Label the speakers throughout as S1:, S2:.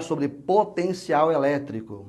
S1: Sobre potencial elétrico.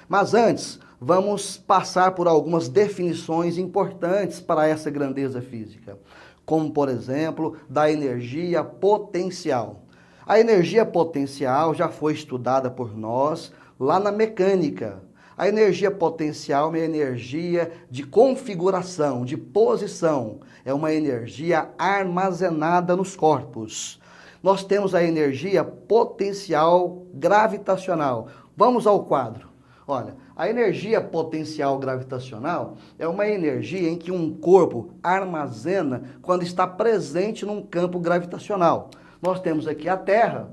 S1: Mas antes, vamos passar por algumas definições importantes para essa grandeza física, como, por exemplo, da energia potencial. A energia potencial já foi estudada por nós lá na mecânica. A energia potencial é uma energia de configuração, de posição, é uma energia armazenada nos corpos. Nós temos a energia potencial gravitacional. Vamos ao quadro. Olha, a energia potencial gravitacional é uma energia em que um corpo armazena quando está presente num campo gravitacional. Nós temos aqui a Terra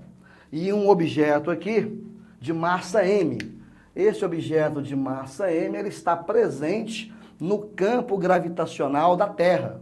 S1: e um objeto aqui de massa m. Esse objeto de massa m, ele está presente no campo gravitacional da Terra.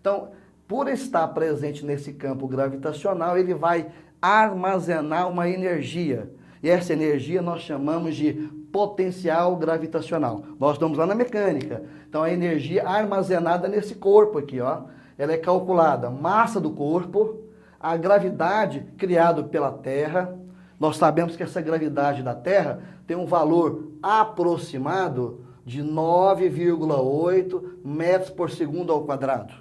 S1: Então, por estar presente nesse campo gravitacional, ele vai armazenar uma energia. E essa energia nós chamamos de potencial gravitacional. Nós estamos lá na mecânica. Então, a energia armazenada nesse corpo aqui, ó, ela é calculada massa do corpo, a gravidade criada pela Terra. Nós sabemos que essa gravidade da Terra tem um valor aproximado de 9,8 metros por segundo ao quadrado.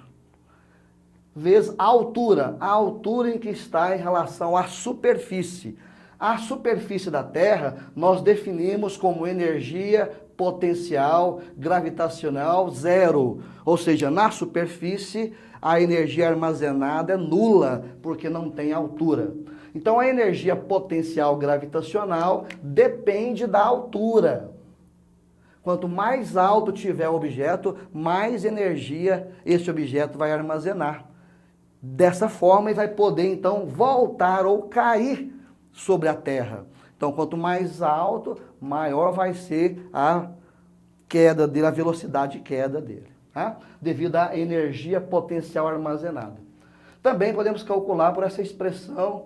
S1: Vezes a altura em que está em relação à superfície. A superfície da Terra nós definimos como energia potencial gravitacional zero. Ou seja, na superfície a energia armazenada é nula, porque não tem altura. Então a energia potencial gravitacional depende da altura. Quanto mais alto tiver o objeto, mais energia esse objeto vai armazenar. Dessa forma, ele vai poder, então, voltar ou cair sobre a Terra. Então, quanto mais alto, maior vai ser a queda dele, a velocidade de queda dele, tá? Devido à energia potencial armazenada. Também podemos calcular por essa expressão,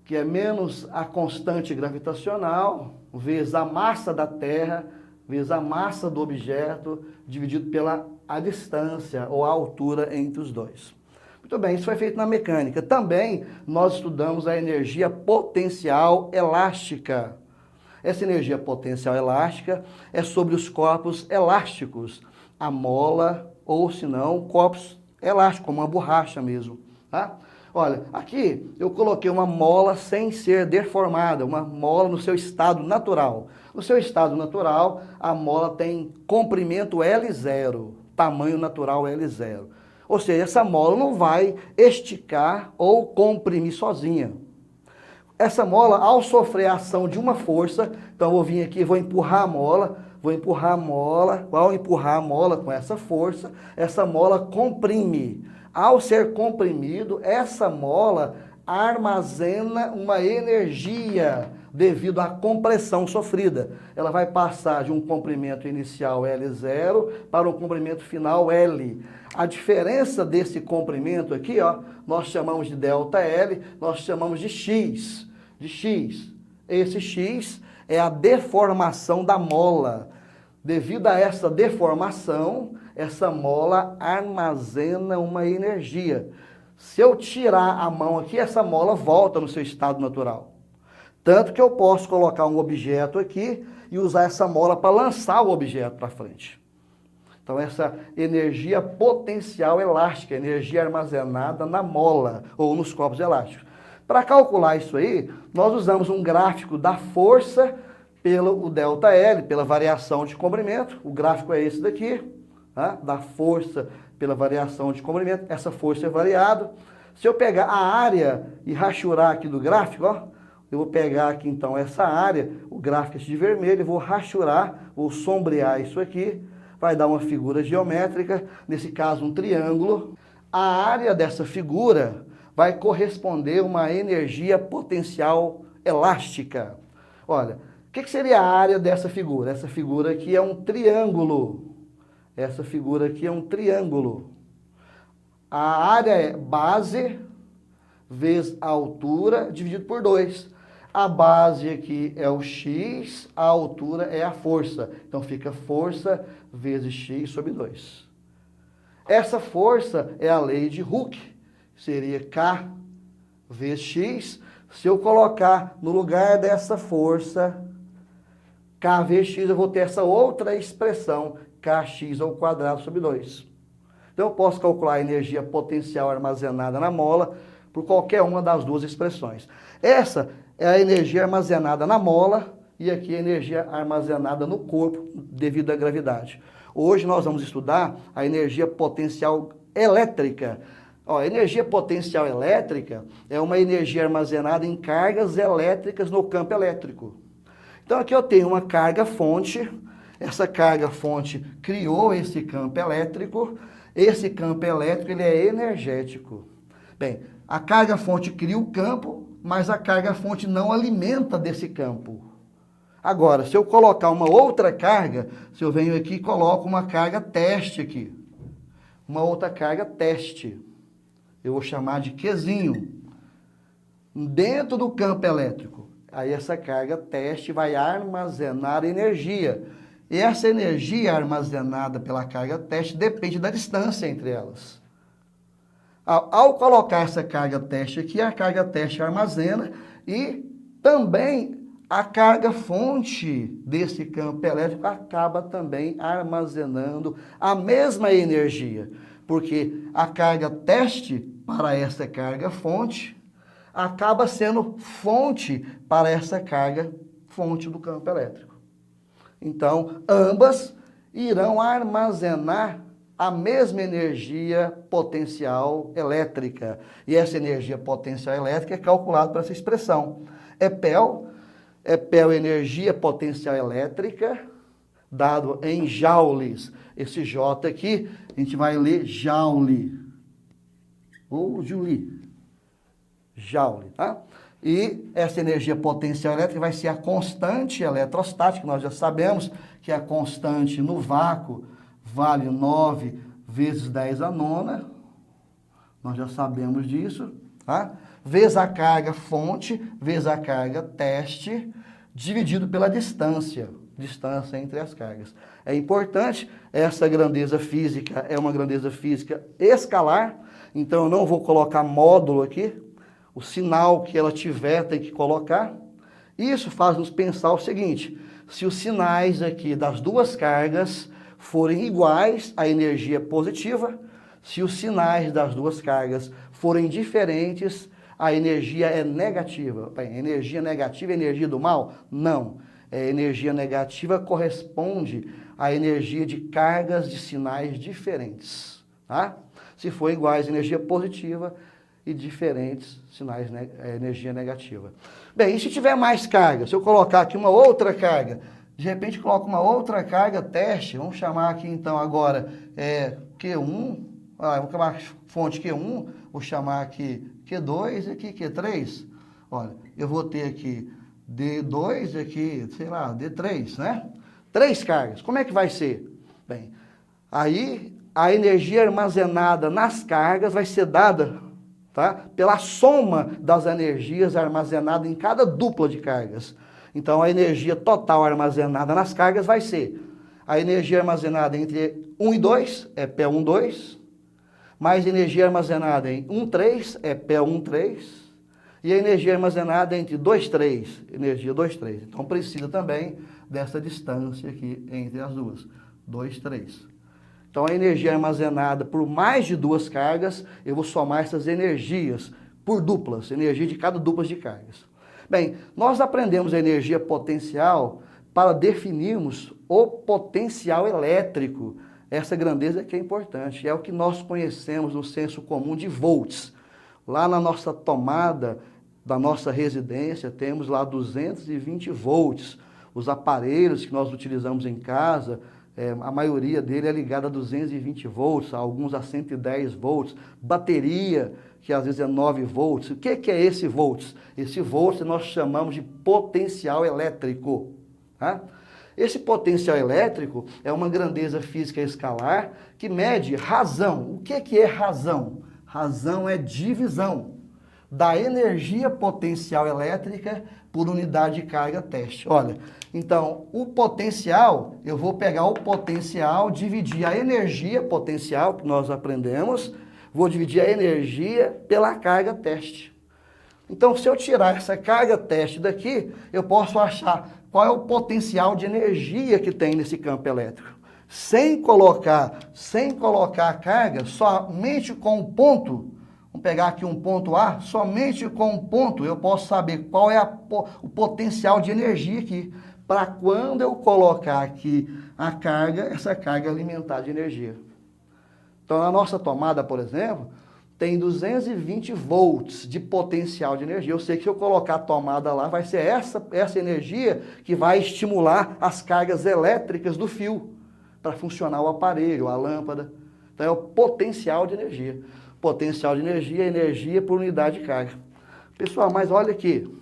S1: que é menos a constante gravitacional, vezes a massa da Terra, vezes a massa do objeto, dividido pela a distância ou a altura entre os dois. Muito bem, isso foi feito na mecânica. Também nós estudamos a energia potencial elástica. Essa energia potencial elástica é sobre os corpos elásticos, a mola ou, se não, corpos elásticos, como uma borracha mesmo, tá? Olha, aqui eu coloquei uma mola sem ser deformada, uma mola no seu estado natural. No seu estado natural, a mola tem comprimento L0, tamanho natural L0. Ou seja, essa mola não vai esticar ou comprimir sozinha. Essa mola, ao sofrer a ação de uma força, então eu vou vir aqui, vou empurrar a mola, ao empurrar a mola com essa mola comprime. Ao ser comprimido, essa mola armazena uma energia devido à compressão sofrida. Ela vai passar de um comprimento inicial L0 para um comprimento final L. A diferença desse comprimento aqui, ó, nós chamamos de ΔL, nós chamamos de X. Esse X é a deformação da mola. Devido a essa deformação, essa mola armazena uma energia. Se eu tirar a mão aqui, essa mola volta no seu estado natural. Tanto que eu posso colocar um objeto aqui e usar essa mola para lançar o objeto para frente. Então, essa energia potencial elástica, energia armazenada na mola ou nos corpos elásticos. Para calcular isso aí, nós usamos um gráfico da força pelo ΔL, pela variação de comprimento. O gráfico é esse daqui, tá? Da força pela variação de comprimento. Essa força é variável. Se eu pegar a área e rachurar aqui do gráfico, ó, eu vou pegar aqui então essa área, o gráfico de vermelho, vou rachurar, vou sombrear isso aqui, vai dar uma figura geométrica, nesse caso um triângulo. A área dessa figura vai corresponder a uma energia potencial elástica. Olha, o que seria a área dessa figura? Essa figura aqui é um triângulo. Essa figura aqui é um triângulo. A área é base vezes a altura dividido por 2. A base aqui é o x, a altura é a força. Então fica força vezes x sobre 2. Essa força é a lei de Hooke. Seria K vezes x. Se eu colocar no lugar dessa força, kVx, eu vou ter essa outra expressão, kx ao quadrado sobre 2. Então, eu posso calcular a energia potencial armazenada na mola por qualquer uma das duas expressões. Essa é a energia armazenada na mola e aqui a energia armazenada no corpo devido à gravidade. Hoje nós vamos estudar a energia potencial elétrica. Ó, a energia potencial elétrica é uma energia armazenada em cargas elétricas no campo elétrico. Então aqui eu tenho uma carga fonte, essa carga fonte criou esse campo elétrico ele é energético. Bem, a carga fonte cria o campo, mas a carga fonte não alimenta desse campo. Agora, se eu colocar uma outra carga, se eu venho aqui e coloco uma carga teste aqui, uma outra carga teste, eu vou chamar de Qzinho, dentro do campo elétrico, aí essa carga teste vai armazenar energia. E essa energia armazenada pela carga teste depende da distância entre elas. Ao colocar essa carga teste aqui, a carga teste armazena e também a carga fonte desse campo elétrico acaba também armazenando a mesma energia, porque a carga teste para essa carga fonte acaba sendo fonte para essa carga fonte do campo elétrico. Então, ambas irão armazenar a mesma energia potencial elétrica. E essa energia potencial elétrica é calculada por essa expressão. EPEL energia potencial elétrica, dado em joules. Esse J aqui, a gente vai ler joule. Ou joule. Joule, tá? E essa energia potencial elétrica vai ser a constante eletrostática, nós já sabemos que a constante no vácuo vale 9 vezes 10 a nona, nós já sabemos disso, tá? Vezes a carga fonte, vezes a carga teste, dividido pela distância entre as cargas. É importante, essa grandeza física é uma grandeza física escalar, então eu não vou colocar módulo aqui, o sinal que ela tiver tem que colocar. Isso faz-nos pensar o seguinte, se os sinais aqui das duas cargas forem iguais à energia positiva, se os sinais das duas cargas forem diferentes, a energia é negativa. Bem, energia negativa é energia do mal? Não. Energia negativa corresponde à energia de cargas de sinais diferentes. Tá? Se for iguais à energia positiva, e diferentes sinais, energia negativa. Bem, e se tiver mais carga? Se eu colocar aqui uma outra carga, de repente coloco uma outra carga teste, vamos chamar aqui então agora Q1, vou chamar fonte Q1, vou chamar aqui Q2 e aqui Q3. Olha, eu vou ter aqui D2 e aqui, sei lá, D3, né? 3 cargas. Como é que vai ser? Bem, aí a energia armazenada nas cargas vai ser dada, tá? Pela soma das energias armazenadas em cada dupla de cargas. Então, a energia total armazenada nas cargas vai ser a energia armazenada entre 1 e 2, é P1, 2, mais energia armazenada em 1, 3, é P1, 3, e a energia armazenada entre 2, 3, energia 2, 3. Então, precisa também dessa distância aqui entre as duas, 2, 3. Então, a energia armazenada por mais de duas cargas, eu vou somar essas energias por duplas, energia de cada dupla de cargas. Bem, nós aprendemos a energia potencial para definirmos o potencial elétrico. Essa grandeza que é importante, é o que nós conhecemos no senso comum de volts. Lá na nossa tomada da nossa residência, temos lá 220 volts. Os aparelhos que nós utilizamos em casa, a maioria dele é ligada a 220 volts, alguns a 110 volts, bateria, que às vezes é 9 volts. O que é esse volts? Esse volts nós chamamos de potencial elétrico. Tá? Esse potencial elétrico é uma grandeza física escalar que mede razão. O que é razão? Razão é divisão da energia potencial elétrica por unidade de carga teste. Olha, então, o potencial, eu vou pegar o potencial, dividir a energia potencial, que nós aprendemos, vou dividir a energia pela carga teste. Então, se eu tirar essa carga teste daqui, eu posso achar qual é o potencial de energia que tem nesse campo elétrico. Sem colocar a carga, somente com o ponto, vamos pegar aqui um ponto A, somente com o ponto eu posso saber qual é o potencial de energia aqui, para quando eu colocar aqui a carga, essa carga alimentar de energia. Então, na nossa tomada, por exemplo, tem 220 volts de potencial de energia. Eu sei que se eu colocar a tomada lá, vai ser essa energia que vai estimular as cargas elétricas do fio, para funcionar o aparelho, a lâmpada. Então, é o potencial de energia. Potencial de energia é energia por unidade de carga. Pessoal, mas olha aqui.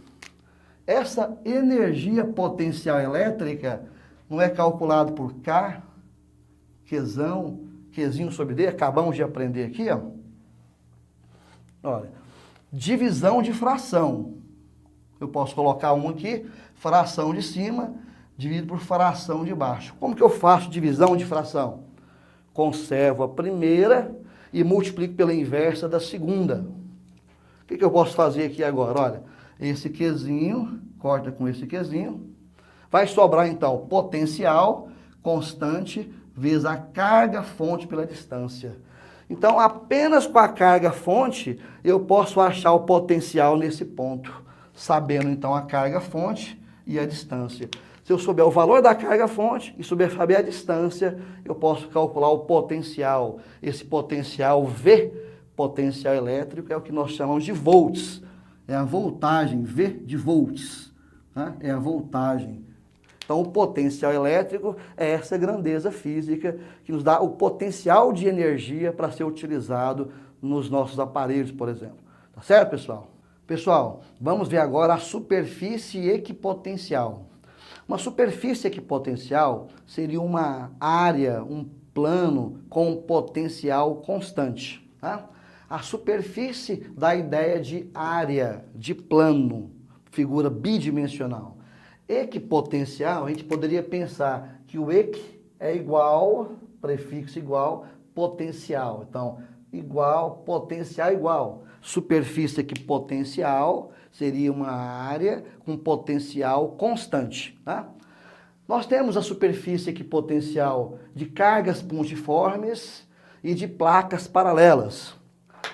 S1: Essa energia potencial elétrica não é calculado por K, Qzinho sobre D, acabamos de aprender aqui, ó. Olha, divisão de fração. Eu posso colocar um aqui, fração de cima, dividido por fração de baixo. Como que eu faço divisão de fração? Conservo a primeira e multiplico pela inversa da segunda. O que eu posso fazer aqui agora? Olha, esse Qzinho, corta com esse Qzinho. Vai sobrar, então, potencial constante vezes a carga fonte pela distância. Então, apenas com a carga fonte, eu posso achar o potencial nesse ponto, sabendo, então, a carga fonte e a distância. Se eu souber o valor da carga fonte e souber saber a distância, eu posso calcular o potencial. Esse potencial V, potencial elétrico, é o que nós chamamos de volts. É a voltagem, V de volts. Tá? É a voltagem. Então, o potencial elétrico é essa grandeza física que nos dá o potencial de energia para ser utilizado nos nossos aparelhos, por exemplo. Tá certo, pessoal? Pessoal, vamos ver agora a superfície equipotencial. Uma superfície equipotencial seria uma área, um plano com potencial constante. Tá? A superfície dá a ideia de área, de plano, figura bidimensional. Equipotencial, a gente poderia pensar que o equi é igual, prefixo igual, potencial. Então, igual, potencial igual. Superfície equipotencial seria uma área com potencial constante. Tá? Nós temos a superfície equipotencial de cargas pontiformes e de placas paralelas.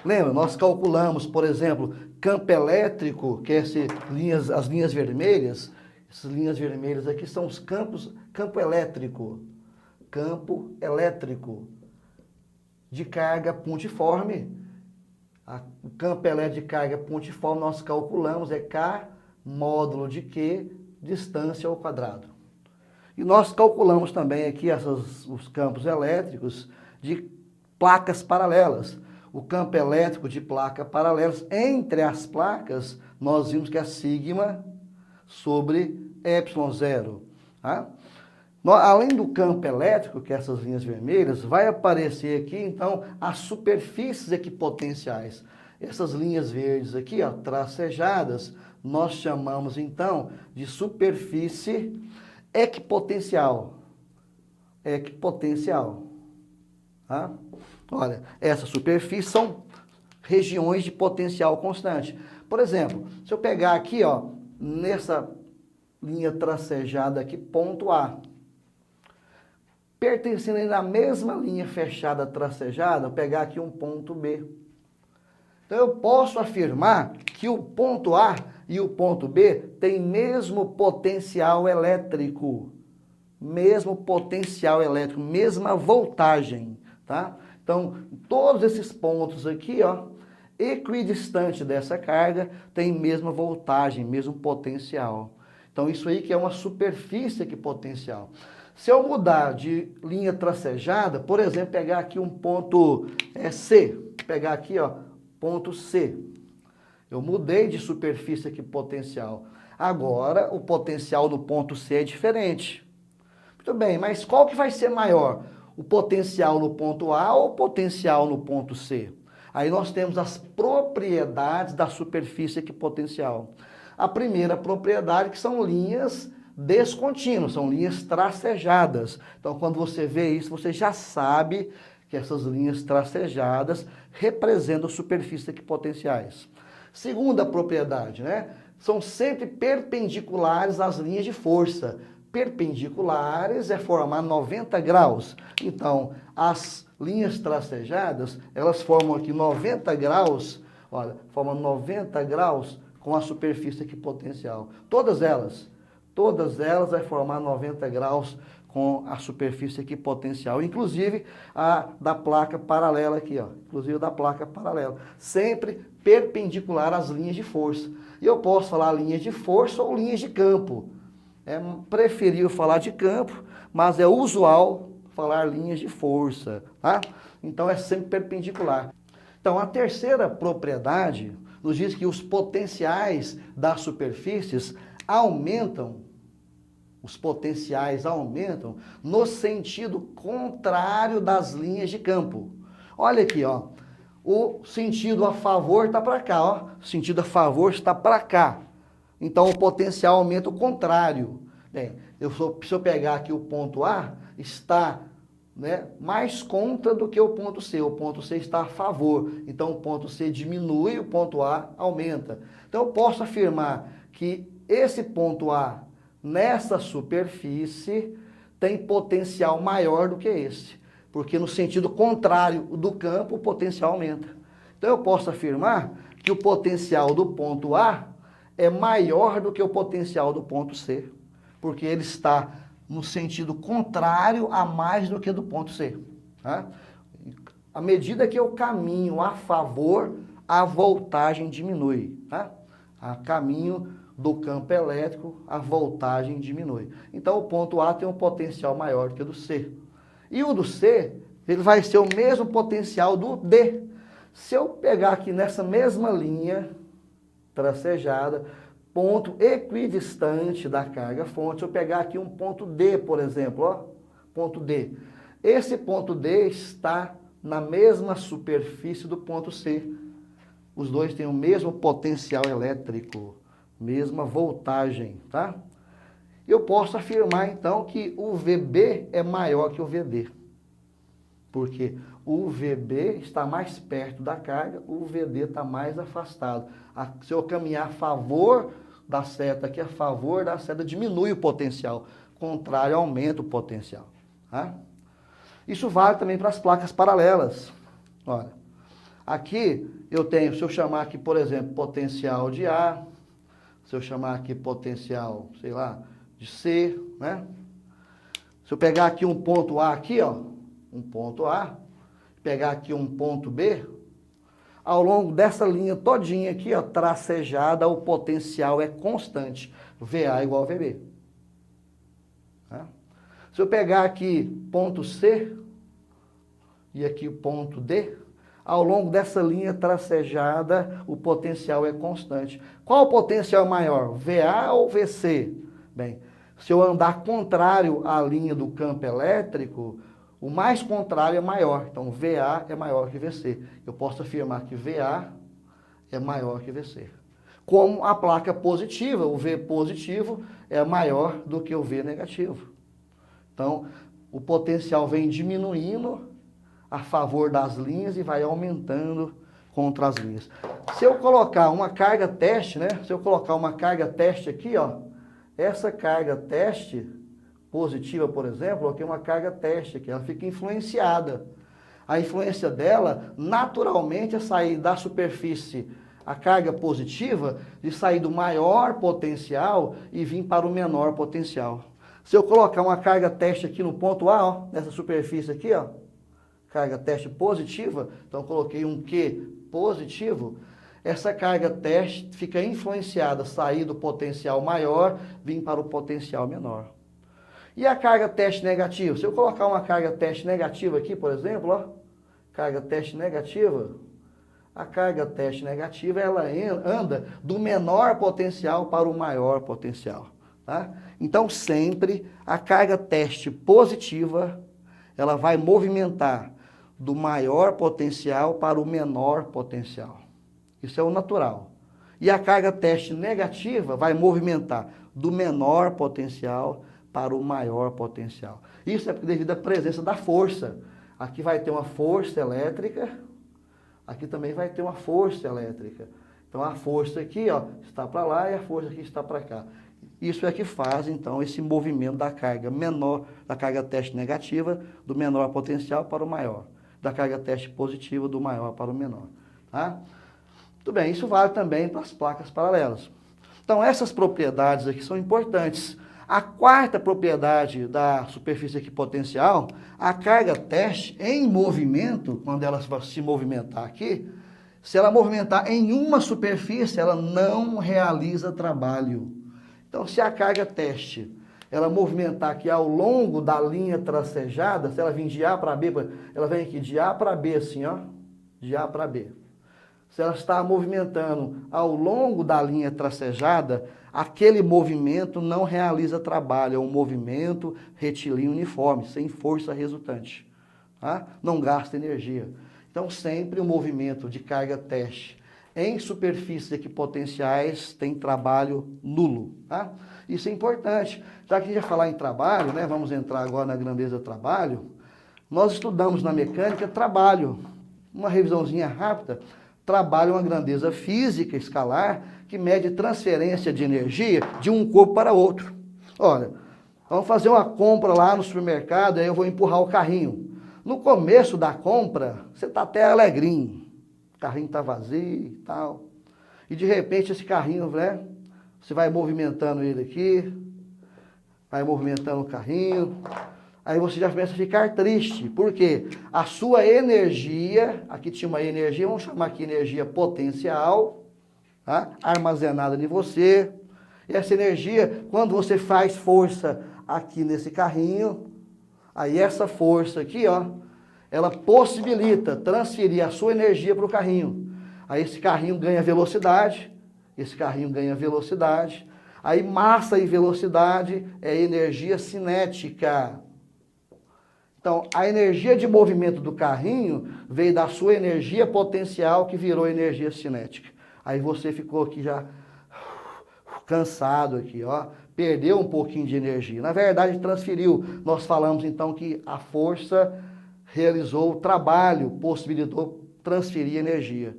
S1: Lembra? Nós calculamos, por exemplo, campo elétrico, que é as linhas vermelhas. Essas linhas vermelhas aqui são os campo elétrico de carga pontiforme. O campo elétrico de carga pontiforme nós calculamos é K módulo de Q, distância ao quadrado. E nós calculamos também aqui os campos elétricos de placas paralelas. O campo elétrico de placas paralelas, entre as placas, nós vimos que é sigma sobre ε0. Tá? Além do campo elétrico, que é essas linhas vermelhas, vai aparecer aqui, então, as superfícies equipotenciais. Essas linhas verdes aqui, ó, tracejadas, nós chamamos, então, de superfície equipotencial. Equipotencial. Tá? Olha, essas superfícies são regiões de potencial constante. Por exemplo, se eu pegar aqui, ó, nessa linha tracejada aqui, ponto A, pertencendo aí na mesma linha fechada tracejada, eu pegar aqui um ponto B. Então, eu posso afirmar que o ponto A e o ponto B têm mesmo potencial elétrico. Mesma voltagem, tá? Então, todos esses pontos aqui, ó, equidistante dessa carga, tem mesma voltagem, mesmo potencial. Então, isso aí que é uma superfície equipotencial. Se eu mudar de linha tracejada, por exemplo, pegar aqui um ponto C, pegar aqui, ó, ponto C. Eu mudei de superfície equipotencial. Agora, o potencial do ponto C é diferente. Muito bem, mas qual que vai ser maior? O potencial no ponto A ou o potencial no ponto C? Aí nós temos as propriedades da superfície equipotencial. A primeira propriedade que são linhas descontínuas, são linhas tracejadas. Então, quando você vê isso, você já sabe que essas linhas tracejadas representam superfícies equipotenciais. Segunda propriedade, né? São sempre perpendiculares às linhas de força. Perpendiculares é formar 90 graus. Então, as linhas tracejadas, elas formam aqui 90 graus, olha, formam 90 graus com a superfície equipotencial. Todas elas vai formar 90 graus com a superfície equipotencial, inclusive a da placa paralela aqui, ó, inclusive da placa paralela, sempre perpendicular às linhas de força. E eu posso falar linhas de força ou linhas de campo. É preferível falar de campo, mas é usual falar linhas de força, tá? Então é sempre perpendicular. Então a terceira propriedade nos diz que os potenciais das superfícies aumentam. Os potenciais aumentam no sentido contrário das linhas de campo. Olha aqui, ó. O sentido a favor está para cá, ó. O sentido a favor está para cá. Então o potencial aumenta o contrário. Bem, se eu pegar aqui o ponto A, está, né, mais contra do que o ponto C. O ponto C está a favor. Então o ponto C diminui, o ponto A aumenta. Então eu posso afirmar que esse ponto A nessa superfície tem potencial maior do que esse, porque no sentido contrário do campo o potencial aumenta. Então eu posso afirmar que o potencial do ponto A é maior do que o potencial do ponto C, porque ele está no sentido contrário a mais do que do ponto C. Tá? À medida que eu caminho a favor, a voltagem diminui. Tá? A caminho do campo elétrico, a voltagem diminui. Então, o ponto A tem um potencial maior do que o do C. E o do C, ele vai ser o mesmo potencial do D. Se eu pegar aqui nessa mesma linha tracejada, ponto equidistante da carga fonte, se eu pegar aqui um ponto D, por exemplo, ó, ponto D. Esse ponto D está na mesma superfície do ponto C. Os dois têm o mesmo potencial elétrico, mesma voltagem, tá? Eu posso afirmar, então, que o VB é maior que o VD. Porque o VB está mais perto da carga, o VD está mais afastado. Se eu caminhar a favor da seta aqui, a favor da seta, diminui o potencial. Contrário, aumenta o potencial. Tá? Isso vale também para as placas paralelas. Olha, aqui eu tenho, se eu chamar aqui, por exemplo, potencial de A, se eu chamar aqui potencial, sei lá, de C, né? Se eu pegar aqui um ponto A aqui, ó, um ponto A, pegar aqui um ponto B, ao longo dessa linha todinha aqui, ó, tracejada, o potencial é constante. VA igual a VB. Tá? Se eu pegar aqui ponto C e aqui o ponto D, ao longo dessa linha tracejada, o potencial é constante. Qual o potencial maior, VA ou VC? Bem, se eu andar contrário à linha do campo elétrico, o mais contrário é maior. Então, VA é maior que VC. Eu posso afirmar que VA é maior que VC. Como a placa positiva, o V positivo é maior do que o V negativo. Então, o potencial vem diminuindo a favor das linhas e vai aumentando contra as linhas. Se eu colocar uma carga teste, né? Se eu colocar uma carga teste aqui, ó, essa carga teste positiva, por exemplo, aqui é uma carga teste aqui, ela fica influenciada. A influência dela, naturalmente, é sair da superfície a carga positiva e sair do maior potencial e vir para o menor potencial. Se eu colocar uma carga teste aqui no ponto A, ó, nessa superfície aqui, ó, carga teste positiva, então coloquei um Q positivo, essa carga teste fica influenciada, sair do potencial maior, vir para o potencial menor. E a carga teste negativa? Se eu colocar uma carga teste negativa aqui, por exemplo, ó, carga teste negativa, a carga teste negativa, ela anda do menor potencial para o maior potencial. Tá? Então, sempre a carga teste positiva, ela vai movimentar do maior potencial para o menor potencial. Isso é o natural. E a carga teste negativa vai movimentar do menor potencial para o maior potencial. Isso é devido à presença da força. Aqui vai ter uma força elétrica, aqui também vai ter uma força elétrica. Então a força aqui, ó, está para lá e a força aqui está para cá. Isso é que faz, então, esse movimento da carga menor, da carga teste negativa, do menor potencial para o maior. Da carga teste positiva, do maior para o menor. Tá? Muito bem, isso vale também para as placas paralelas. Então, essas propriedades aqui são importantes. A quarta propriedade da superfície equipotencial, a carga teste em movimento, quando ela vai se movimentar aqui, se ela movimentar em uma superfície, ela não realiza trabalho. Então, se a carga teste, ela movimentar aqui ao longo da linha tracejada, se ela vir de A para B, ela vem aqui de A para B assim, ó, de A para B. Se ela está movimentando ao longo da linha tracejada, aquele movimento não realiza trabalho, é um movimento retilíneo uniforme, sem força resultante, tá? Não gasta energia. Então, sempre o movimento de carga teste em superfícies equipotenciais tem trabalho nulo, tá? Isso é importante. Já que a gente vai falar em trabalho, né, vamos entrar agora na grandeza do trabalho, nós estudamos na mecânica trabalho. Uma revisãozinha rápida, trabalho é uma grandeza física escalar que mede transferência de energia de um corpo para outro. Olha, vamos fazer uma compra lá no supermercado, aí eu vou empurrar o carrinho. No começo da compra, você está até alegrinho. O carrinho está vazio e tal. E de repente esse carrinho, né? Você vai movimentando ele aqui, vai movimentando o carrinho. Aí você já começa a ficar triste. Por quê? A sua energia, aqui tinha uma energia, vamos chamar aqui energia potencial, tá? Armazenada em você. E essa energia, quando você faz força aqui nesse carrinho, aí essa força aqui, ó, ela possibilita transferir a sua energia para o carrinho. Aí esse carrinho ganha velocidade, aí massa e velocidade é energia cinética. Então, a energia de movimento do carrinho veio da sua energia potencial que virou energia cinética. Aí você ficou aqui já cansado aqui, ó, perdeu um pouquinho de energia. Na verdade, transferiu. Nós falamos então que a força realizou o trabalho, possibilitou transferir energia.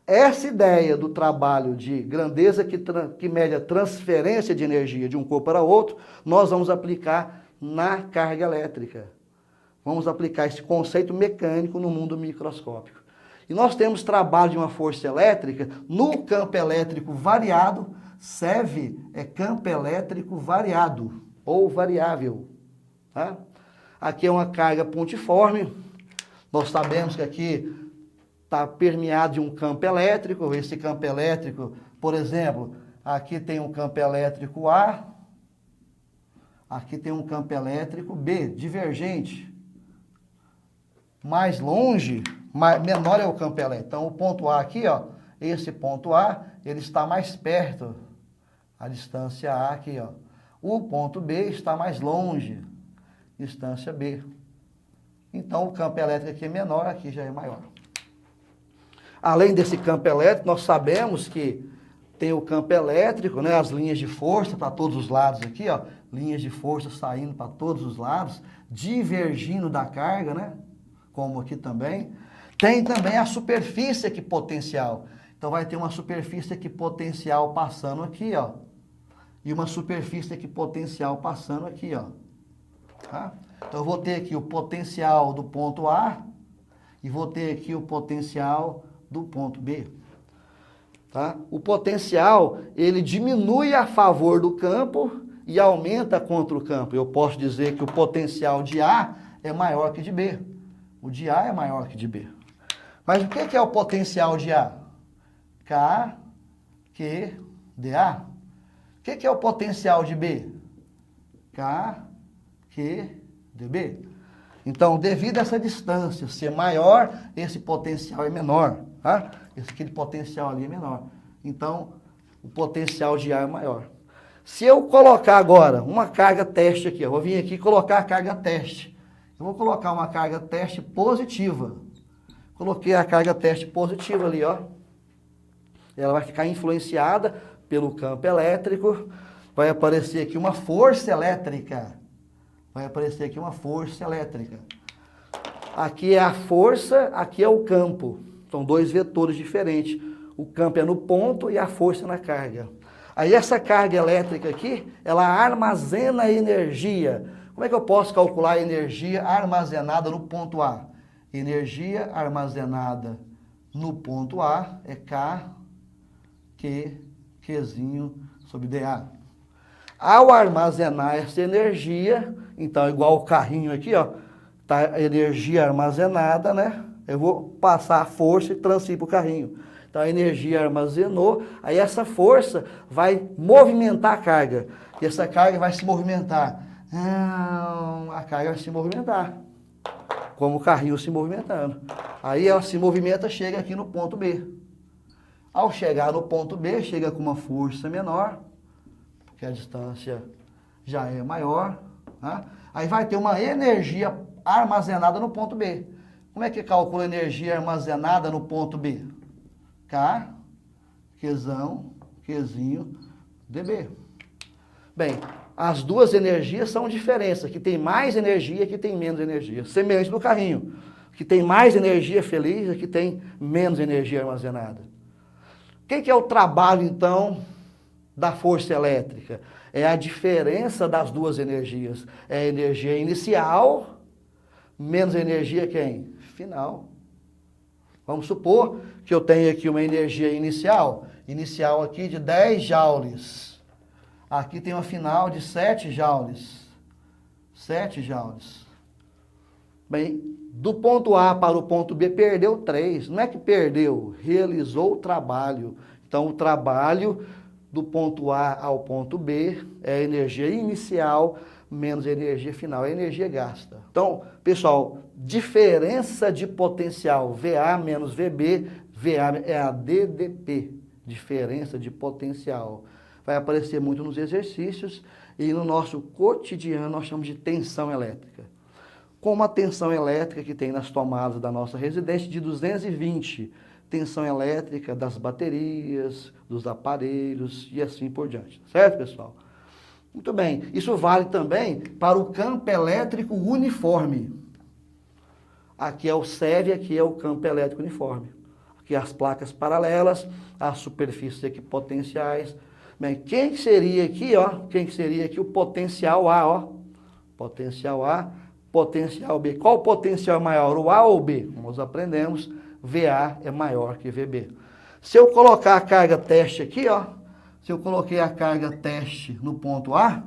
S1: Essa ideia do trabalho de grandeza que mede a transferência de energia de um corpo para outro, nós vamos aplicar na carga elétrica. Vamos aplicar esse conceito mecânico no mundo microscópico. E nós temos trabalho de uma força elétrica no campo elétrico variado. SEV é campo elétrico variado ou variável, tá? Aqui é uma carga pontiforme. Nós sabemos que aqui está permeado de um campo elétrico. Esse campo elétrico, por exemplo, aqui tem um campo elétrico A, aqui tem um campo elétrico B, divergente. Mais longe, menor é o campo elétrico. Então, o ponto A aqui, ó, esse ponto A, ele está mais perto. A distância A aqui, ó. O ponto B está mais longe. Distância B. Então, o campo elétrico aqui é menor, aqui já é maior. Além desse campo elétrico, nós sabemos que tem o campo elétrico, né, as linhas de força para todos os lados aqui, ó, linhas de força saindo para todos os lados, divergindo da carga, né, como aqui também. Tem também a superfície equipotencial. Então, vai ter uma superfície equipotencial passando aqui, ó, e uma superfície equipotencial passando aqui, ó. Tá? Então, eu vou ter aqui o potencial do ponto A e vou ter aqui o potencial do ponto B. Tá? O potencial, ele diminui a favor do campo e aumenta contra o campo. Eu posso dizer que o potencial de A é maior que de B. O de A é maior que de B. Mas o que é o potencial de A? K, Q, dA. O que é o potencial de B? K, Q, dB. Então, devido a essa distância ser maior, esse potencial é menor. Tá? Aquele potencial ali é menor. Então, o potencial de A é maior. Se eu colocar agora uma carga teste aqui, eu vou vir aqui e colocar a carga teste. Eu vou colocar uma carga teste positiva. Coloquei a carga teste positiva ali, ó. Ela vai ficar influenciada pelo campo elétrico. Vai aparecer aqui uma força elétrica. Vai aparecer aqui uma força elétrica. Aqui é a força, aqui é o campo. São dois vetores diferentes. o campo é no ponto e a força é na carga. Aí essa carga elétrica aqui, ela armazena energia. Como é que eu posso calcular a energia armazenada no ponto A? Energia armazenada no ponto A é K, Q, Qzinho sobre dA. Ao armazenar essa energia, então igual o carrinho aqui, ó, tá a energia armazenada, né? Eu vou passar a força e transferir para o carrinho. Então a energia armazenou, aí essa força vai movimentar a carga. E essa carga vai se movimentar. A carga vai se movimentar. Como o carrinho se movimentando. Aí ela se movimenta, chega aqui no ponto B. Ao chegar no ponto B, chega com uma força menor, porque a distância já é maior. Tá? Aí vai ter uma energia armazenada no ponto B. Como é que calcula a energia armazenada no ponto B? K, Qzinho, dB. Bem, as duas energias são diferentes. Aqui tem mais energia, aqui tem menos energia. Semelhante do carrinho. Aqui tem mais energia feliz, aqui tem menos energia armazenada. O que é o trabalho, então, da força elétrica? É a diferença das duas energias. É a energia inicial, menos a energia quem? Final. Vamos supor que eu tenho aqui uma energia inicial aqui de 10 joules. Aqui tem uma final de 7 joules. 7 joules. Bem, do ponto A para o ponto B perdeu 3. Não é que perdeu, realizou o trabalho. Então, o trabalho do ponto A ao ponto B é a energia inicial menos a energia final, é a energia gasta. Então, pessoal, diferença de potencial VA menos VB, VA é a DDP, diferença de potencial. Vai aparecer muito nos exercícios e no nosso cotidiano nós chamamos de tensão elétrica. Como a tensão elétrica que tem nas tomadas da nossa residência de 220, tensão elétrica das baterias, dos aparelhos e assim por diante. Certo, pessoal? Muito bem. Isso vale também para o campo elétrico uniforme. Aqui é o SEV, aqui é o campo elétrico uniforme. Aqui as placas paralelas, as superfícies equipotenciais. Bem, quem seria aqui, ó? Quem seria aqui o potencial A, ó? Potencial A, potencial B. Qual o potencial maior, o A ou o B? Como nós aprendemos, VA é maior que VB. Se eu colocar a carga teste aqui, ó, se eu coloquei a carga teste no ponto A,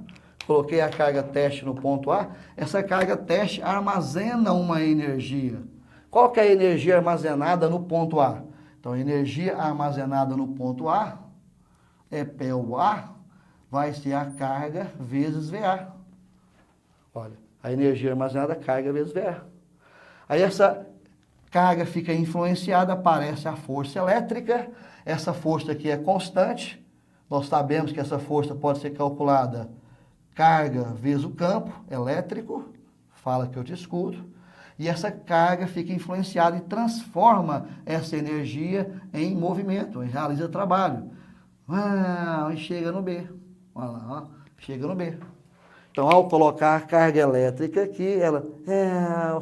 S1: coloquei a carga teste no ponto A, essa carga teste armazena uma energia. Qual que é a energia armazenada no ponto A? Então, a energia armazenada no ponto A é PA, vai ser a carga vezes VA. Olha, a energia armazenada, carga vezes VA. Aí essa carga fica influenciada, aparece a força elétrica. Essa força aqui é constante. Nós sabemos que essa força pode ser calculada carga vezes o campo elétrico, fala que eu te escuto, e essa carga fica influenciada e transforma essa energia em movimento, realiza trabalho. E chega no B. Olha lá, ó, chega no B. Então, ao colocar a carga elétrica aqui, ela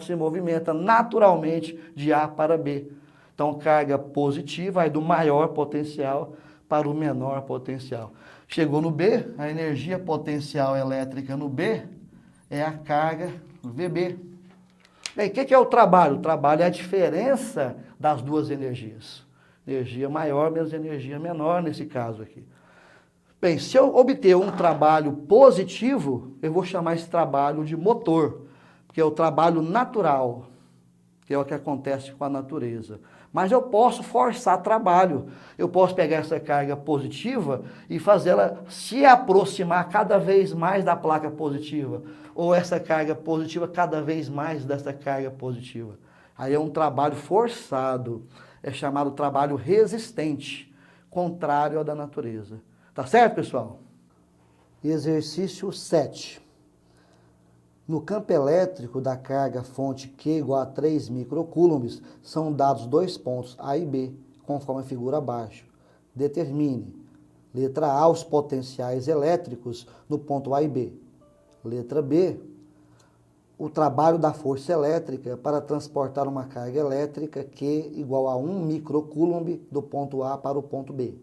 S1: se movimenta naturalmente de A para B. Então, carga positiva vai do maior potencial para o menor potencial. Chegou no B, a energia potencial elétrica no B é a carga VB. Bem, o que é o trabalho? O trabalho é a diferença das duas energias. Energia maior menos energia menor nesse caso aqui. Bem, se eu obter um trabalho positivo, eu vou chamar esse trabalho de motor, que é o trabalho natural, que é o que acontece com a natureza. Mas eu posso forçar trabalho. Eu posso pegar essa carga positiva e fazê-la se aproximar cada vez mais da placa positiva. Ou essa carga positiva cada vez mais dessa carga positiva. Aí é um trabalho forçado. É chamado trabalho resistente, contrário ao da natureza. Tá certo, pessoal? Exercício 7. No campo elétrico da carga fonte Q igual a 3 microcoulombs, são dados dois pontos A e B, conforme a figura abaixo. Determine. Letra A, os potenciais elétricos no ponto A e B. Letra B, o trabalho da força elétrica para transportar uma carga elétrica Q igual a 1 microcoulomb do ponto A para o ponto B.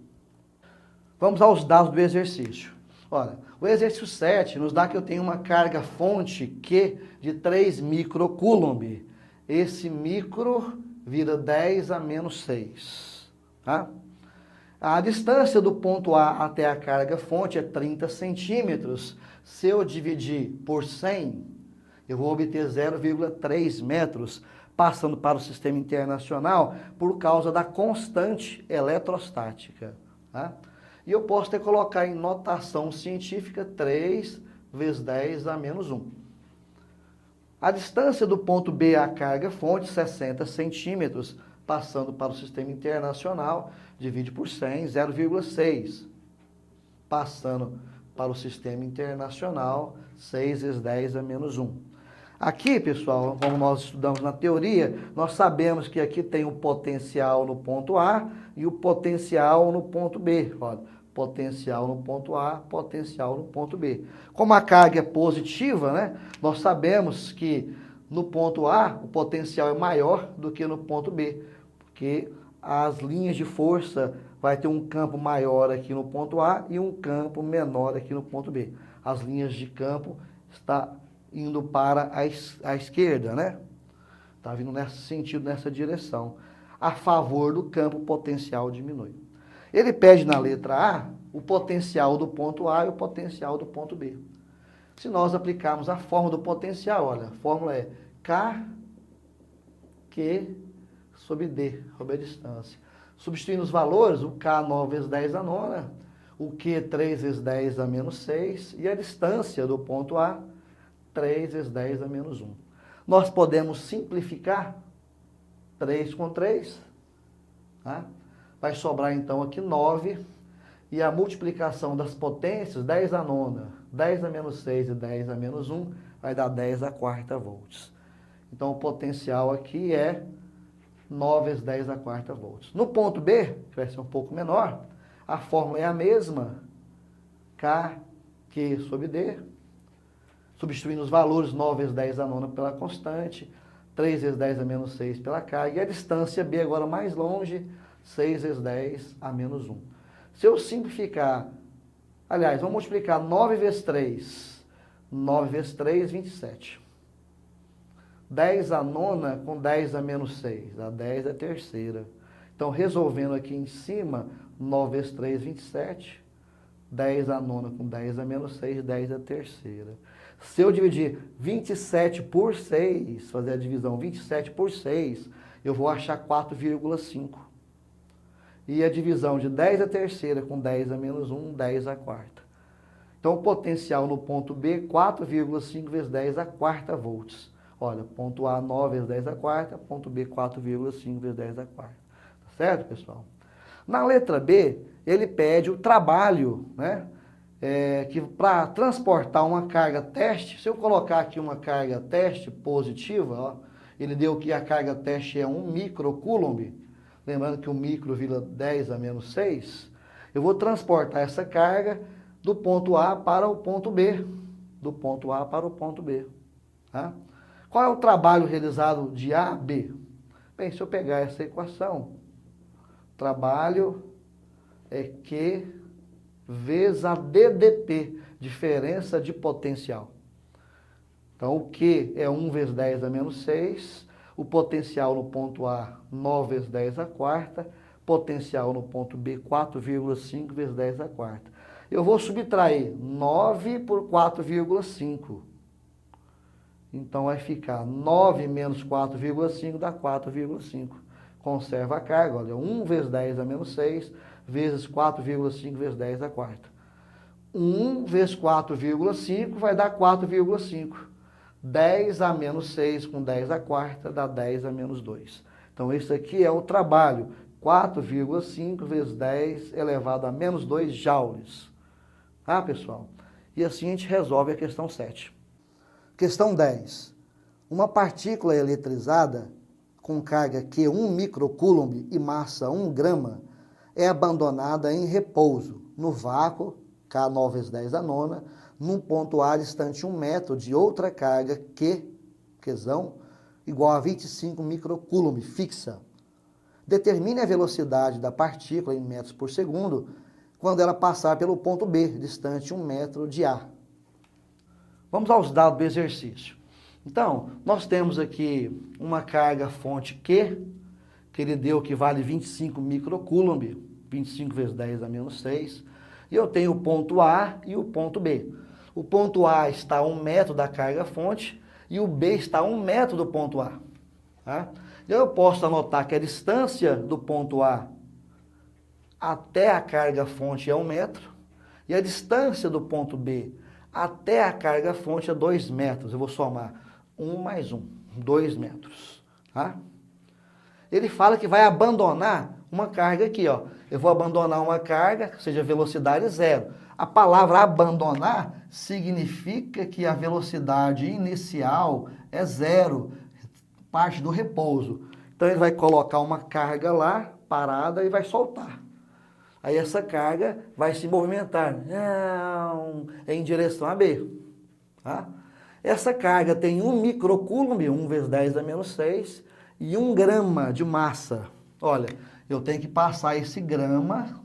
S1: Vamos aos dados do exercício. Olha, o exercício 7 nos dá que eu tenho uma carga fonte Q de 3 microcoulomb. Esse micro vira 10 a menos 6. Tá? A distância do ponto A até a carga fonte é 30 centímetros. Se eu dividir por 100, eu vou obter 0,3 metros, passando para o sistema internacional por causa da constante eletrostática. Tá? E eu posso até colocar em notação científica 3 vezes 10 a menos 1. A distância do ponto B à carga fonte, 60 centímetros, passando para o sistema internacional, divide por 100, 0,6. Passando para o sistema internacional, 6 vezes 10 a menos 1. Aqui, pessoal, como nós estudamos na teoria, nós sabemos que aqui tem o potencial no ponto A e o potencial no ponto B. Olha, potencial no ponto A, potencial no ponto B. Como a carga é positiva, né, nós sabemos que no ponto A o potencial é maior do que no ponto B, porque as linhas de força vai ter um campo maior aqui no ponto A e um campo menor aqui no ponto B. As linhas de campo estão indo para a esquerda, né? Está vindo nesse sentido, nessa direção. A favor do campo, o potencial diminui. Ele pede na letra A o potencial do ponto A e o potencial do ponto B. Se nós aplicarmos a fórmula do potencial, olha, a fórmula é K, Q sobre D, sobre a distância. Substituindo os valores, o K 9 vezes 10 a nona, o Q 3 vezes 10 a menos 6 e a distância do ponto A 3 vezes 10 a menos 1. Nós podemos simplificar 3 com 3, tá? Vai sobrar então aqui 9, e a multiplicação das potências, 10 a nona, 10 a menos 6 e 10 a menos 1, vai dar 10 a quarta volts. Então o potencial aqui é 9 vezes 10 a quarta volts. No ponto B, que vai ser um pouco menor, a fórmula é a mesma, K, Q sobre D, substituindo os valores 9 vezes 10 a nona pela constante, 3 vezes 10 a menos 6 pela carga, e a distância B agora mais longe, 6 vezes 10 a menos 1. Se eu simplificar, aliás, vamos multiplicar 9 vezes 3, 9 vezes 3, 27. 10 a nona com 10 a menos 6, a 10 é a terceira. Então, resolvendo aqui em cima, 9 vezes 3, 27, 10 a nona com 10 a menos 6, 10 é a terceira. Se eu dividir 27 por 6, fazer a divisão 27 por 6, eu vou achar 4,5. E a divisão de 10 a terceira com 10 a menos 1, 10 a quarta. Então, o potencial no ponto B, 4,5 vezes 10 a quarta volts. Olha, ponto A, 9 vezes 10 a quarta, ponto B, 4,5 vezes 10 a quarta. Tá certo, pessoal? Na letra B, ele pede o trabalho, né? Que para transportar uma carga teste, se eu colocar aqui uma carga teste positiva, ó, ele deu que a carga teste é 1 microcoulomb, lembrando que o micro vira 10 a menos 6, eu vou transportar essa carga do ponto A para o ponto B, do ponto A para o ponto B. Tá? Qual é o trabalho realizado de A a B? Bem, se eu pegar essa equação, trabalho é Q vezes a DDP, diferença de potencial. Então, o Q é 1 vezes 10 a menos 6, o potencial no ponto A, 9 vezes 10 a quarta, potencial no ponto B, 4,5 vezes 10 a quarta. Eu vou subtrair 9 por 4,5. Então, vai ficar 9 menos 4,5 dá 4,5. Conserva a carga, olha, 1 vezes 10 a menos 6, vezes 4,5 vezes 10 a quarta. 1 vezes 4,5 vai dar 4,5. 10 a menos 6 com 10 a quarta dá 10 a menos 2. Então, esse aqui é o trabalho. 4,5 vezes 10 elevado a menos 2 joules. Tá, pessoal? E assim a gente resolve a questão 7. Questão 10. Uma partícula eletrizada com carga Q 1 microcoulomb e massa 1 grama é abandonada em repouso, no vácuo, K 9 vezes 10 a nona, num ponto A distante 1 metro de outra carga Q Qzão, igual a 25 microcoulomb, fixa. Determine a velocidade da partícula em metros por segundo quando ela passar pelo ponto B, distante 1 metro de A. Vamos aos dados do exercício. Então, nós temos aqui uma carga fonte Q, que ele deu que vale 25 microcoulomb, 25 vezes 10 a menos 6. E eu tenho o ponto A e o ponto B. O ponto A está a 1 metro da carga fonte e o B está a 1 metro do ponto A. Tá? Eu posso anotar que a distância do ponto A até a carga fonte é 1 metro e a distância do ponto B até a carga fonte é 2 metros. Eu vou somar 1 mais 1, 2 metros. Tá? Ele fala que vai abandonar uma carga aqui, ó. Eu vou abandonar uma carga, que seja velocidade zero. A palavra abandonar significa que a velocidade inicial é zero, parte do repouso. Então ele vai colocar uma carga lá, parada, e vai soltar. Aí essa carga vai se movimentar em direção a B. Tá? Essa carga tem 1 microcoulomb, 1 vezes 10 a menos 6, e 1 grama de massa. Olha, eu tenho que passar esse grama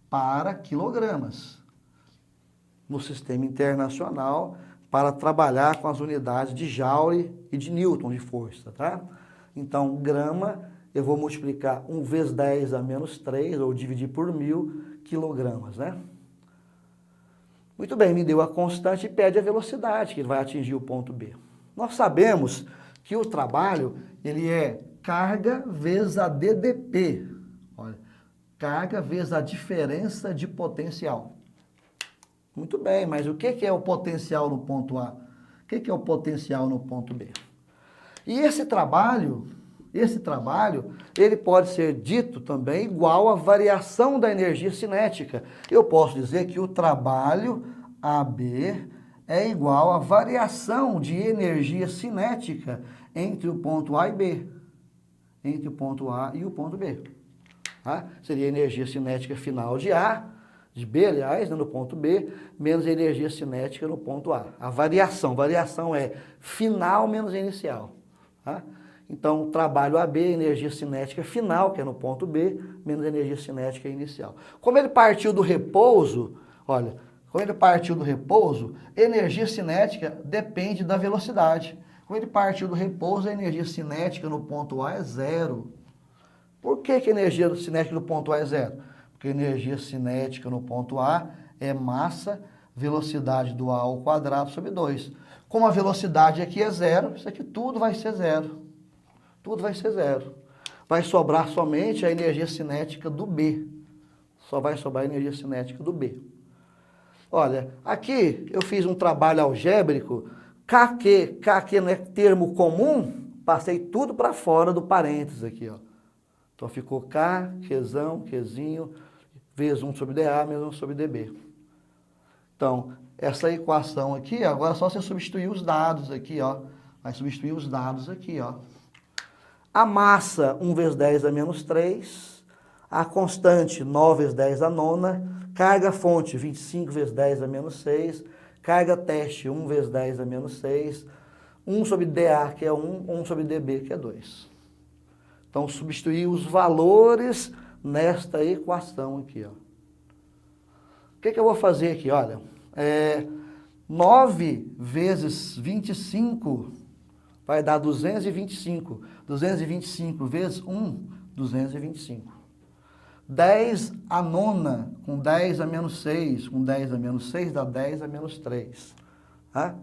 S1: para quilogramas no sistema internacional para trabalhar com as unidades de Joule e de Newton de força, tá? Então, grama, eu vou multiplicar 1 vezes 10 a menos 3, ou dividir por 1000 quilogramas, né? Muito bem, me deu a constante e pede a velocidade que ele vai atingir o ponto B. Nós sabemos que o trabalho, ele é carga vezes a DDP. Olha, carga vezes a diferença de potencial. Muito bem, mas o que é o potencial no ponto A? O que é o potencial no ponto B? E esse trabalho, ele pode ser dito também igual à variação da energia cinética. Eu posso dizer que o trabalho AB é igual à variação de energia cinética entre o ponto A e B. Entre o ponto A e o ponto B. Tá? Seria a energia cinética final de A, de B, aliás, né, no ponto B, menos a energia cinética no ponto A. A variação é final menos inicial. Tá? Então, trabalho AB, energia cinética final, que é no ponto B, menos energia cinética inicial. Como ele partiu do repouso, olha, energia cinética depende da velocidade. Como ele partiu do repouso, a energia cinética no ponto A é zero. Por que a energia cinética no ponto A é zero? Porque a energia cinética no ponto A é massa, velocidade do A ao quadrado sobre 2. Como a velocidade aqui é zero, isso aqui tudo vai ser zero. Tudo vai ser zero. Vai sobrar somente a energia cinética do B. Só vai sobrar a energia cinética do B. Olha, aqui eu fiz um trabalho algébrico. K não é termo comum, passei tudo para fora do parênteses aqui, ó. Então ficou K, Qzão, Qzinho, vezes 1 sobre dA, menos 1 sobre dB. Então, essa equação aqui, agora é só você substituir os dados aqui, ó. Vai substituir os dados aqui, ó. A massa, 1 vezes 10 a menos 3. A constante, 9 vezes 10 a nona. Carga fonte, 25 vezes 10 a menos 6. Carga teste, 1 vezes 10 a menos 6. 1 sobre dA, que é 1 sobre dB, que é 2. Então, substituir os valores nesta equação aqui, ó. O que eu vou fazer aqui? Olha, 9 vezes 25 vai dar 225. 225 vezes 1, 225. 10 a nona, com 10 a menos 6, com 10 a menos 6 dá 10 a menos 3. Tá?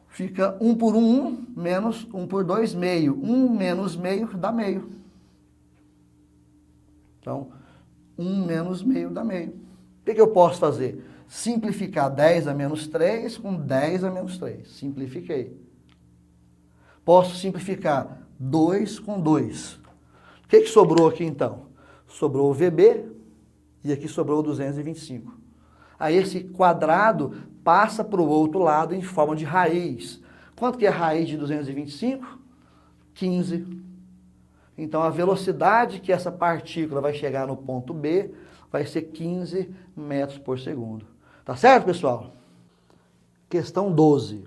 S1: Fica 1 por 1, menos 1 por 2, meio. 1 menos meio dá meio. Então, 1 menos meio dá meio. O que eu posso fazer? Simplificar 10 a menos 3 com 10 a menos 3. Simplifiquei. Posso simplificar 2 com 2. O que sobrou aqui então? Sobrou o VB e aqui sobrou o 225. Aí esse quadrado passa para o outro lado em forma de raiz. Quanto que é a raiz de 225? 15. Então a velocidade que essa partícula vai chegar no ponto B vai ser 15 metros por segundo. Tá certo, pessoal? Questão 12.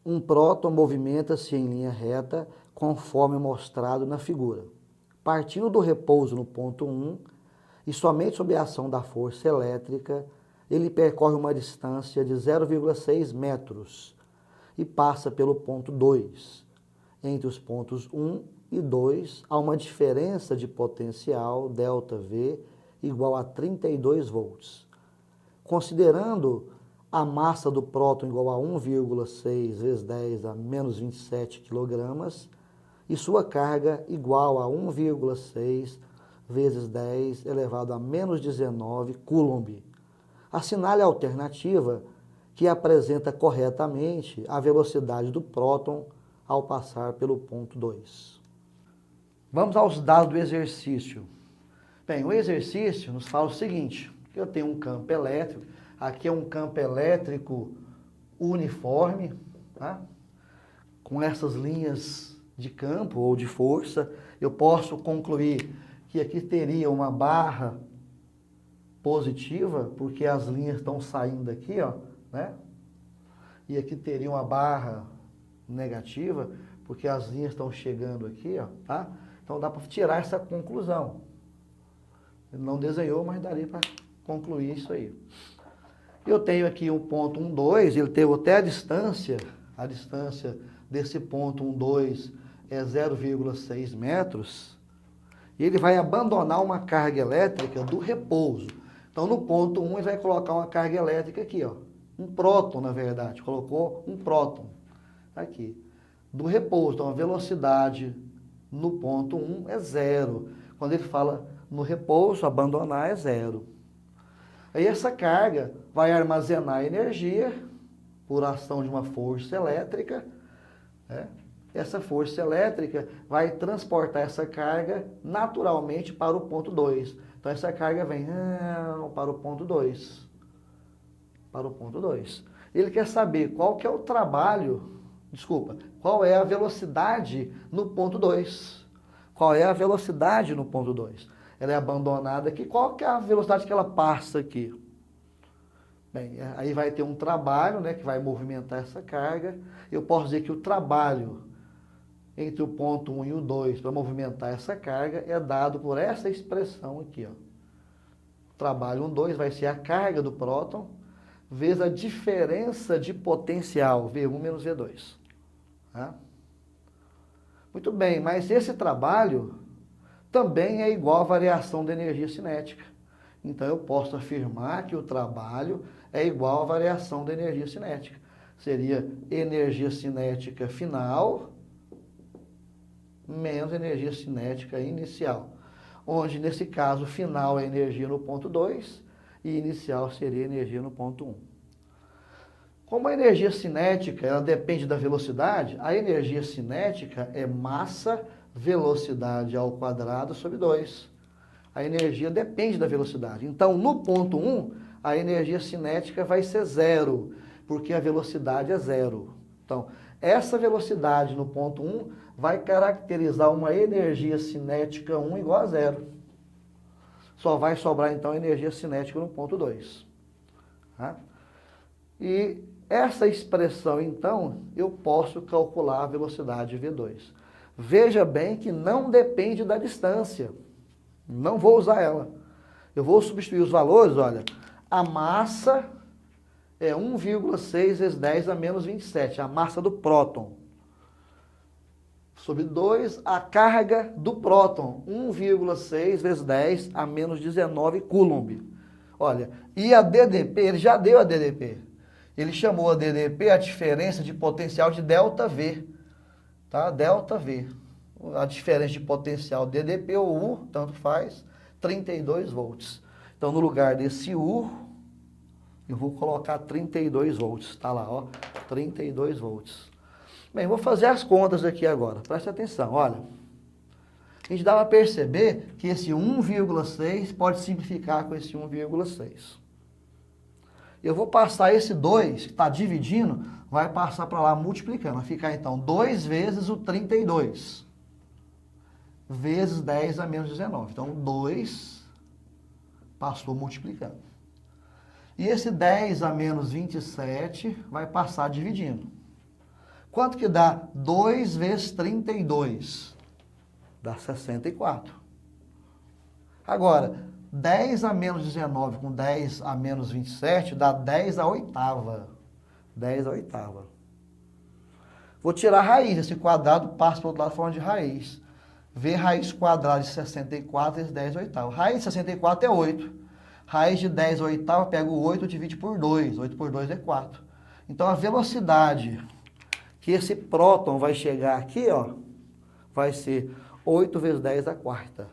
S1: Um próton movimenta-se em linha reta, conforme mostrado na figura. Partindo do repouso no ponto 1, e somente sob a ação da força elétrica, ele percorre uma distância de 0,6 metros e passa pelo ponto 2. Entre os pontos 1 e 2, há uma diferença de potencial, ΔV, igual a 32 volts. Considerando a massa do próton igual a 1,6 vezes 10 a menos 27 kg e sua carga igual a 1,6 vezes 10 elevado a menos 19 coulomb. Assinale a alternativa que apresenta corretamente a velocidade do próton ao passar pelo ponto 2. Vamos aos dados do exercício. Bem, o exercício nos fala o seguinte, que eu tenho um campo elétrico, aqui é um campo elétrico uniforme, tá? Com essas linhas de campo ou de força, eu posso concluir que aqui teria uma barra positiva, porque as linhas estão saindo aqui, ó, né? E aqui teria uma barra negativa, porque as linhas estão chegando aqui, ó, tá? Então dá para tirar essa conclusão. Ele não desenhou, mas daria para concluir isso aí. Eu tenho aqui um ponto 1, 2, ele teve até a distância desse ponto 1, 2 é 0,6 metros, e ele vai abandonar uma carga elétrica do repouso. Então no ponto 1 ele vai colocar uma carga elétrica aqui, ó, um próton na verdade, colocou um próton aqui, do repouso. Então a velocidade no ponto 1 é 0. Quando ele fala no repouso, abandonar é 0. Aí essa carga vai armazenar energia por ação de uma força elétrica, né? Essa força elétrica vai transportar essa carga naturalmente para o ponto 2. Então essa carga vem para o ponto 2. Para o ponto 2. Ele quer saber qual que é o trabalho, qual é a velocidade no ponto 2. Qual é a velocidade no ponto 2? Ela é abandonada aqui. Qual que é a velocidade que ela passa aqui? Bem, aí vai ter um trabalho, né, que vai movimentar essa carga. Eu posso dizer que o trabalho entre o ponto 1 e o 2 para movimentar essa carga é dado por essa expressão aqui, ó. O trabalho 1, 2 vai ser a carga do próton vezes a diferença de potencial, V1 menos V2. Tá? Muito bem, mas esse trabalho também é igual à variação da energia cinética. Então eu posso afirmar que o trabalho é igual à variação da energia cinética. Seria energia cinética final menos energia cinética inicial. Onde nesse caso final é energia no ponto 2 e inicial seria energia no ponto 1. Como a energia cinética ela depende da velocidade, a energia cinética é massa velocidade ao quadrado sobre 2. A energia depende da velocidade. Então, no ponto 1, a energia cinética vai ser 0, porque a velocidade é 0. Então, essa velocidade no ponto 1 vai caracterizar uma energia cinética 1 igual a 0. Só vai sobrar, então, energia cinética no ponto 2. Tá? E essa expressão, então, eu posso calcular a velocidade V2. Veja bem que não depende da distância. Não vou usar ela. Eu vou substituir os valores, olha. A massa é 1,6 vezes 10 a menos 27, a massa do próton. Sobre 2, a carga do próton, 1,6 vezes 10 a menos 19 coulomb. Olha, e a DDP, ele já deu a DDP. Ele chamou a DDP a diferença de potencial de ΔV. Tá? ΔV. A diferença de potencial DDP ou U, tanto faz, 32 volts. Então, no lugar desse U, eu vou colocar 32 volts. Está lá, ó, 32 volts. Bem, vou fazer as contas aqui agora. Preste atenção, olha. A gente dá para perceber que esse 1,6 pode simplificar com esse 1,6. Eu vou passar esse 2, que está dividindo, vai passar para lá multiplicando. Vai ficar, então, 2 vezes o 32. Vezes 10 a menos 19. Então, 2 passou multiplicando. E esse 10 a menos 27 vai passar dividindo. Quanto que dá 2 vezes 32? Dá 64. Agora, 10 a menos 19 com 10 a menos 27 dá 10 a oitava. 10 a oitava. Vou tirar a raiz. Esse quadrado passa para o outro lado em forma de raiz. V raiz quadrada de 64 vezes 10 oitavos. Raiz de 64 é 8. Raiz de 10 oitavos, pega o 8 e divide por 2. 8 por 2 é 4. Então, a velocidade que esse próton vai chegar aqui, ó, vai ser 8 vezes 10 à quarta.